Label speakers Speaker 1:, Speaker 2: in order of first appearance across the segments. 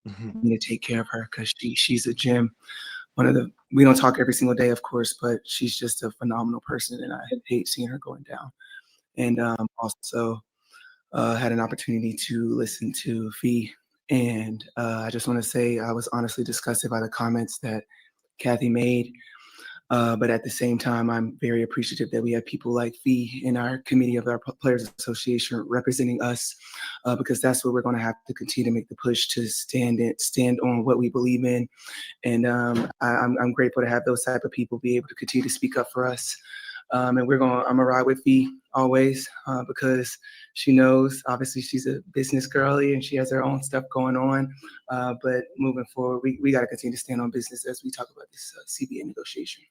Speaker 1: to take care of her because she's a gem. We don't talk every single day, of course, but she's just a phenomenal person, and I hate seeing her going down. And also had an opportunity to listen to Fee, and I just want to say I was honestly disgusted by the comments that Cathy made. But at the same time, I'm very appreciative that we have people like Fee in our committee of our Players Association representing us, because that's what we're going to have to continue to make the push to stand on what we believe in. And I'm grateful to have those type of people be able to continue to speak up for us. And I'm gonna ride with Fee always, because she knows, obviously she's a business girly and she has her own stuff going on. But moving forward, we got to continue to stand on business as we talk about this CBA negotiation.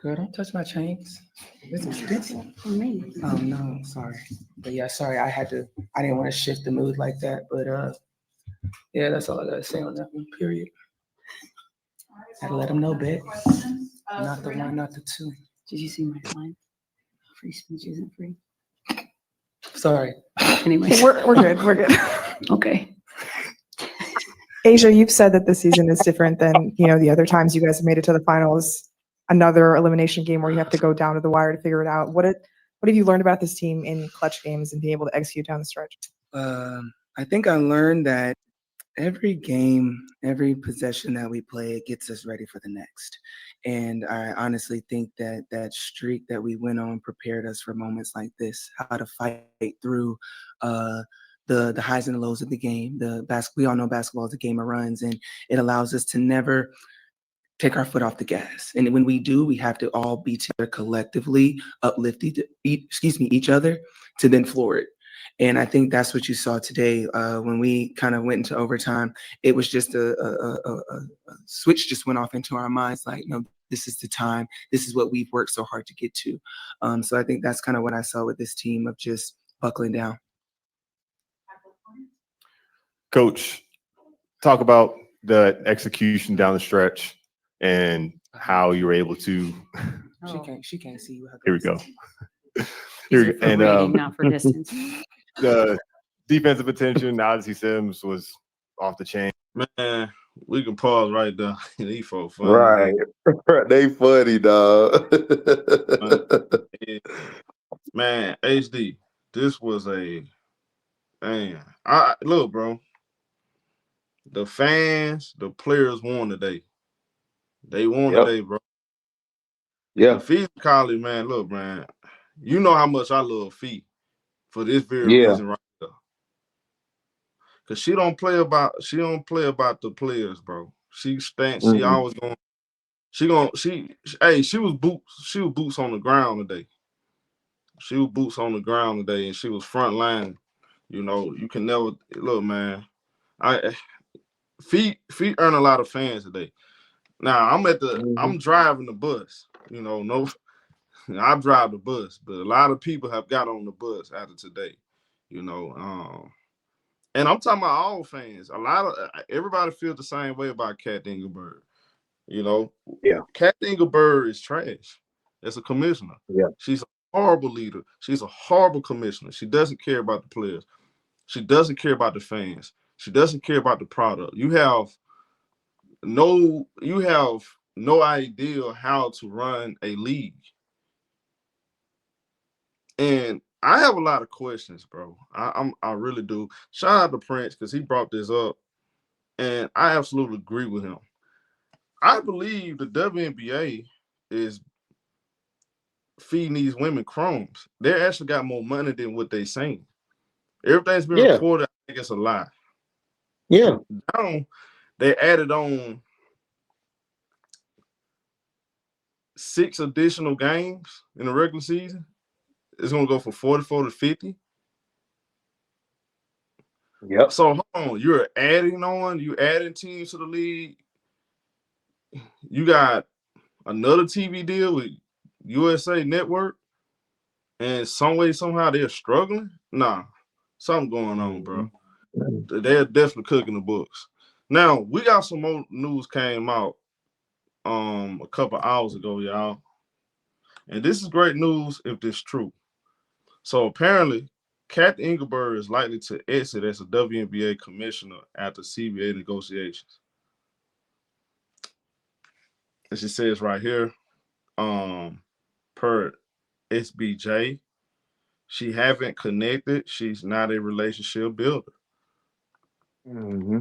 Speaker 1: Girl, don't touch my chains. This is expensive. For me. Oh no, sorry. But yeah, sorry, I didn't want to shift the mood like that. But yeah, that's all I gotta say on that one, period. Had to let them know, babe. Not the one, not the two.
Speaker 2: Did you see my line? Free speech isn't free.
Speaker 1: Sorry.
Speaker 2: Anyways.
Speaker 3: We're good. We're good.
Speaker 2: Okay.
Speaker 3: Asia, you've said that this season is different than, the other times you guys have made it to the finals. Another elimination game where you have to go down to the wire to figure it out. What have you learned about this team in clutch games and being able to execute down the stretch?
Speaker 1: I think I learned that every game, every possession that we play, it gets us ready for the next. And I honestly think that streak that we went on prepared us for moments like this, how to fight through the highs and the lows of the game. We all know basketball is a game of runs, and it allows us to never take our foot off the gas. And when we do, we have to all be together collectively, uplift each other to then floor it. And I think that's what you saw today when we kind of went into overtime. It was just a switch just went off into our minds, like, no, this is the time. This is what we've worked so hard to get to. So I think that's kind of what I saw with this team, of just buckling down.
Speaker 4: Coach, talk about the execution down the stretch and how you were able to.
Speaker 1: She can't see you.
Speaker 4: Here we go.
Speaker 2: Here, and rating, not for distance.
Speaker 4: The defensive attention, Odyssey Sims was off the chain.
Speaker 5: Man, we can pause right there. These folks funny.
Speaker 6: Right. They funny, dog.
Speaker 5: Man, HD, this was look, bro. The fans, the players won today. They won today, bro.
Speaker 6: Yeah.
Speaker 5: Naphessa Collier, man, look, man. You know how much I love Fee for this very reason right there. Cause she don't play about the players, bro. She always going. She was boots on the ground today. She was boots on the ground today, and she was front line. You can never look, man. Fee earn a lot of fans today. Now I'm driving the bus. I drive the bus, but a lot of people have got on the bus after today. And I'm talking about all fans. Everybody feels the same way about Cathy Engelbert. Cathy Engelbert is trash as a commissioner.
Speaker 6: Yeah.
Speaker 5: She's a horrible leader. She's a horrible commissioner. She doesn't care about the players. She doesn't care about the fans. She doesn't care about the product. You have no idea how to run a league. And I have a lot of questions, bro. I really do. Shout out to Prince because he brought this up, and I absolutely agree with him. I believe the WNBA is feeding these women crumbs. They actually got more money than what they saying. Everything's been reported. I think it's a lie.
Speaker 6: Yeah.
Speaker 5: Now they added on 6 additional games in the regular season. It's gonna go from 44 to 50.
Speaker 6: Yep.
Speaker 5: So hold on, you're adding teams to the league. You got another TV deal with USA Network, and some way, somehow they're struggling. Nah, something going on, bro. They're definitely cooking the books. Now we got some more news came out a couple hours ago, y'all. And this is great news if this is true. So apparently, Cathy Engelbert is likely to exit as a WNBA commissioner after CBA negotiations. As it says right here, per SBJ, she haven't connected. She's not a relationship builder.
Speaker 6: Mm-hmm.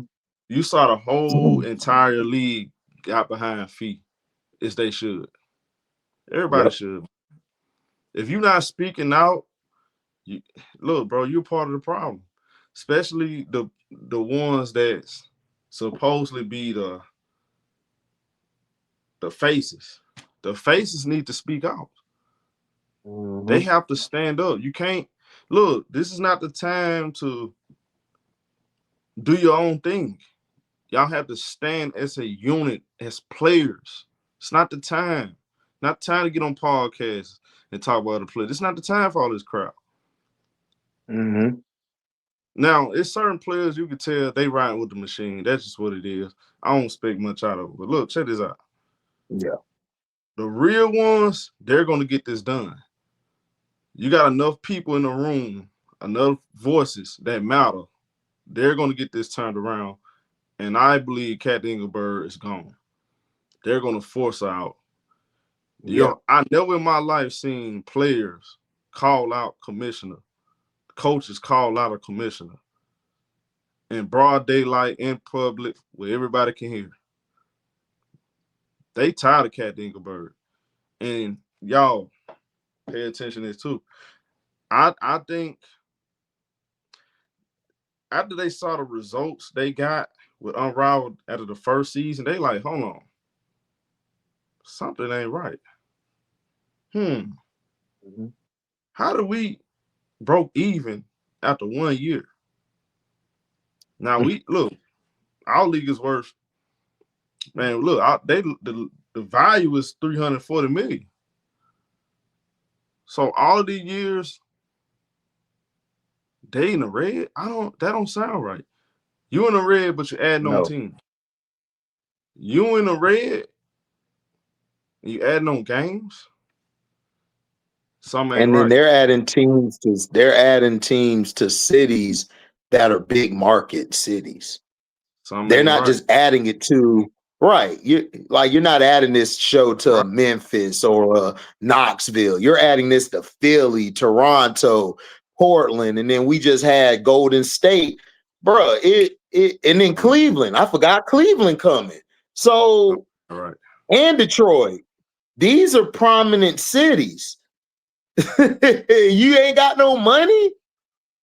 Speaker 5: You saw the whole entire league got behind Fee, as they should. Everybody should. If you're not speaking out, look, bro, you're part of the problem. Especially the ones that's supposedly be the faces. The faces need to speak out.
Speaker 6: Mm-hmm.
Speaker 5: They have to stand up. You can't look. This is not the time to do your own thing. Y'all have to stand as a unit, as players. It's not the time. Not time to get on podcasts and talk about the players. It's not the time for all this crap.
Speaker 6: Mm-hmm.
Speaker 5: Now, it's certain players you can tell they riding with the machine. That's just what it is. I don't expect much out of it. But look, check this out.
Speaker 6: Yeah.
Speaker 5: The real ones, they're going to get this done. You got enough people in the room, enough voices that matter. They're going to get this turned around. And I believe Cathy Engelbert is gone. They're going to force her out.
Speaker 6: Yeah.
Speaker 5: I never in my life seen players call out commissioner, coaches call out a commissioner in broad daylight, in public, where everybody can hear. They tired of Cathy Engelbert. And y'all pay attention to this too. I think after they saw the results they got with Unrivaled after the first season, they like, hold on. Something ain't right.
Speaker 6: Mm-hmm.
Speaker 5: How do we broke even after 1 year? Now we look, our league is worth, man. Look, the value is $340 million. So all of these years, they in the red. That don't sound right. You in the red, but you're adding on teams. You in the red, and you adding on games. Something ain't
Speaker 6: And then
Speaker 5: right.
Speaker 6: they're adding teams to cities that are big market cities. They're not just adding it to you're not adding this show to Memphis or Knoxville. You're adding this to Philly, Toronto, Portland, and then we just had Golden State, bro. And then Cleveland. I forgot Cleveland coming. So and Detroit. These are prominent cities. You ain't got no money?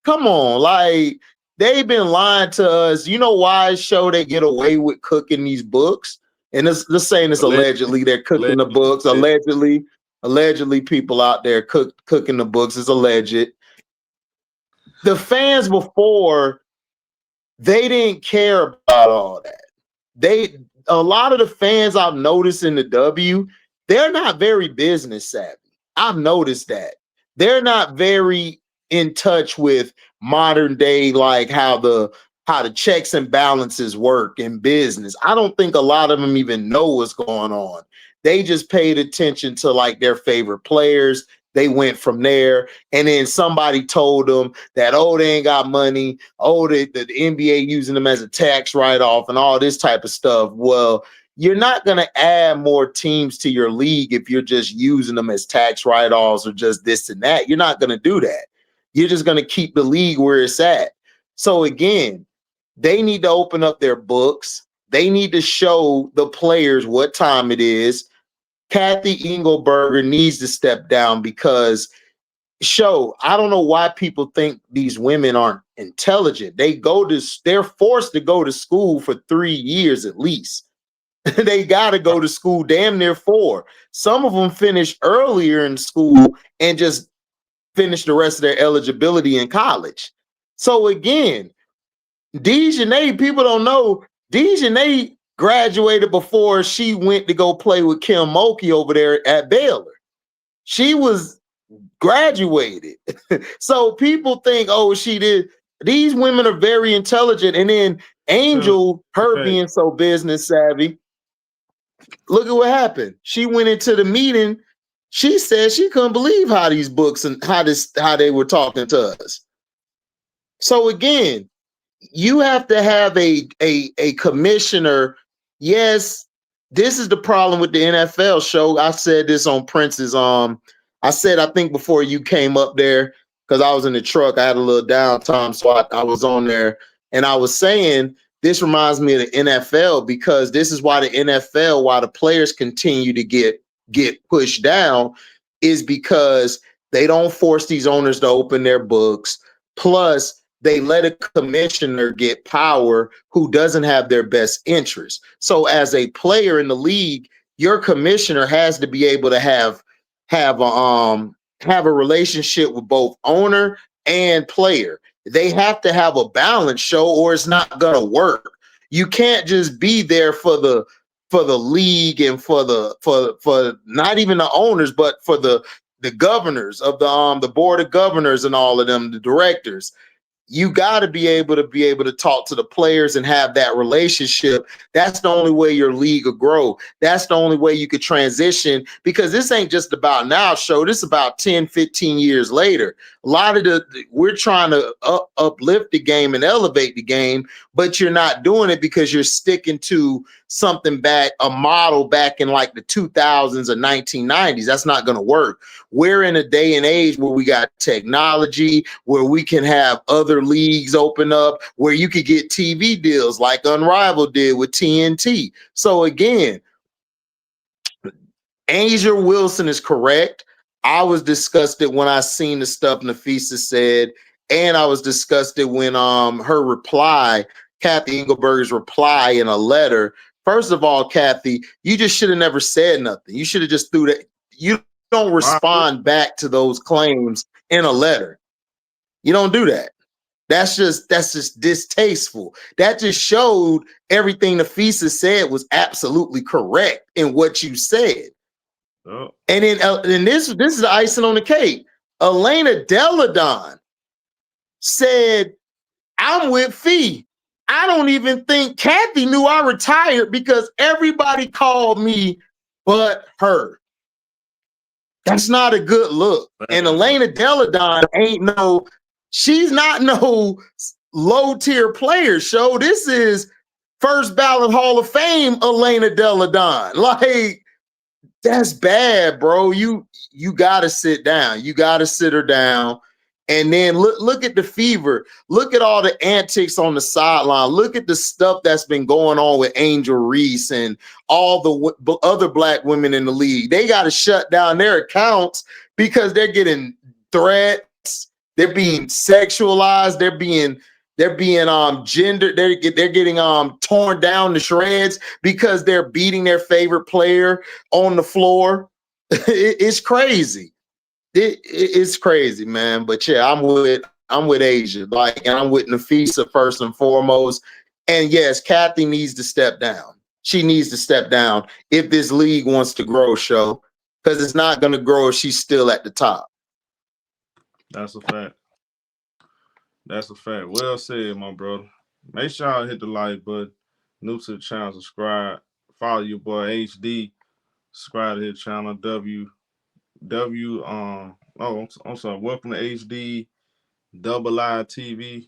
Speaker 6: Come on, like they've been lying to us. You know why show they get away with cooking these books? And this saying this allegedly they're cooking the books. Allegedly people out there cooking the books is alleged. The fans before, they didn't care about all that. A lot of the fans I've noticed in the W, they're not very business savvy. I've noticed that. They're not very in touch with modern day, like how the checks and balances work in business. I don't think a lot of them even know what's going on. They just paid attention to like their favorite players. They went from there, and then somebody told them that, they ain't got money. The NBA using them as a tax write-off and all this type of stuff. Well, you're not going to add more teams to your league if you're just using them as tax write-offs or just this and that. You're not going to do that. You're just going to keep the league where it's at. So again, they need to open up their books. They need to show the players what time it is. Cathy Engelberger needs to step down because I don't know why people think these women aren't intelligent. They're forced to go to school for 3 years at least. They got to go to school damn near 4. Some of them finish earlier in school and just finish the rest of their eligibility in college. So again, Dejanay, people don't know, Dejanay graduated before she went to go play with Kim Mulkey over there at Baylor. She was graduated. So people think, she did. These women are very intelligent. And then Angel, being so business savvy, look at what happened. She went into the meeting. She said she couldn't believe how these books and how they were talking to us. So again, you have to have a commissioner. Yes, this is the problem with the NFL show. I said this on Prince's. I said, I think before you came up there, because I was in the truck, I had a little downtime, so I was on there, and I was saying this reminds me of the NFL, because this is why the NFL, why the players continue to get pushed down, is because they don't force these owners to open their books. Plus, they let a commissioner get power who doesn't have their best interest. So as a player in the league, your commissioner has to be able to have a relationship with both owner and player. They have to have a balance show, or it's not gonna work. You can't just be there for the league and for not even the owners, but for the governors of the board of governors and all of them, the directors. You got to be able to talk to the players and have that relationship. That's the only way your league will grow. That's the only way you could transition, because this ain't just about now show. This is about 10, 15 years later. A lot of we're trying to uplift the game and elevate the game, but you're not doing it because you're sticking to something back, a model back in like the 2000s or 1990s. That's not going to work. We're in a day and age where we got technology, where we can have other leagues open up, where you could get TV deals like Unrivaled did with TNT. So again, Asia Wilson is correct. I was disgusted when I seen the stuff Naphessa said, and I was disgusted when her reply, Cathy Engelbert's reply in a letter. First of all, Cathy, you just should have never said nothing. You should have just threw that. You don't respond back to those claims in a letter. You don't do that. That's just distasteful. That just showed everything Naphessa said was absolutely correct in what you said. Oh. And then and this is the icing on the cake. Elena Deladon said, I'm with Fee. I don't even think Cathy knew I retired because everybody called me but her. That's not a good look. And Elena Deladon she's not no low tier player show. This is first ballot Hall of Fame Elena Deladon. Like, that's bad, bro. You gotta sit down. You gotta sit her down. And then look at the fever. Look at all the antics on the sideline. Look at the stuff that's been going on with Angel Reese and all the other black women in the league. They got to shut down their accounts because they're getting threats. They're being sexualized. They're being gendered. They're getting torn down to shreds because they're beating their favorite player on the floor. It's crazy. It's crazy, man. But yeah, I'm with Asia, like, and I'm with Naphessa first and foremost. And yes, Cathy needs to step down. She needs to step down if this league wants to grow, show, because it's not going to grow if she's still at the top.
Speaker 5: That's a fact. That's a fact. Well said, my brother. Make sure y'all hit the like button. New to the channel, subscribe. Follow your boy HD. Subscribe to his channel. I'm sorry. Welcome to HD Double Live TV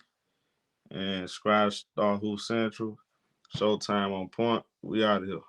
Speaker 5: and subscribe to Star Who Central. Showtime on point. We out of here.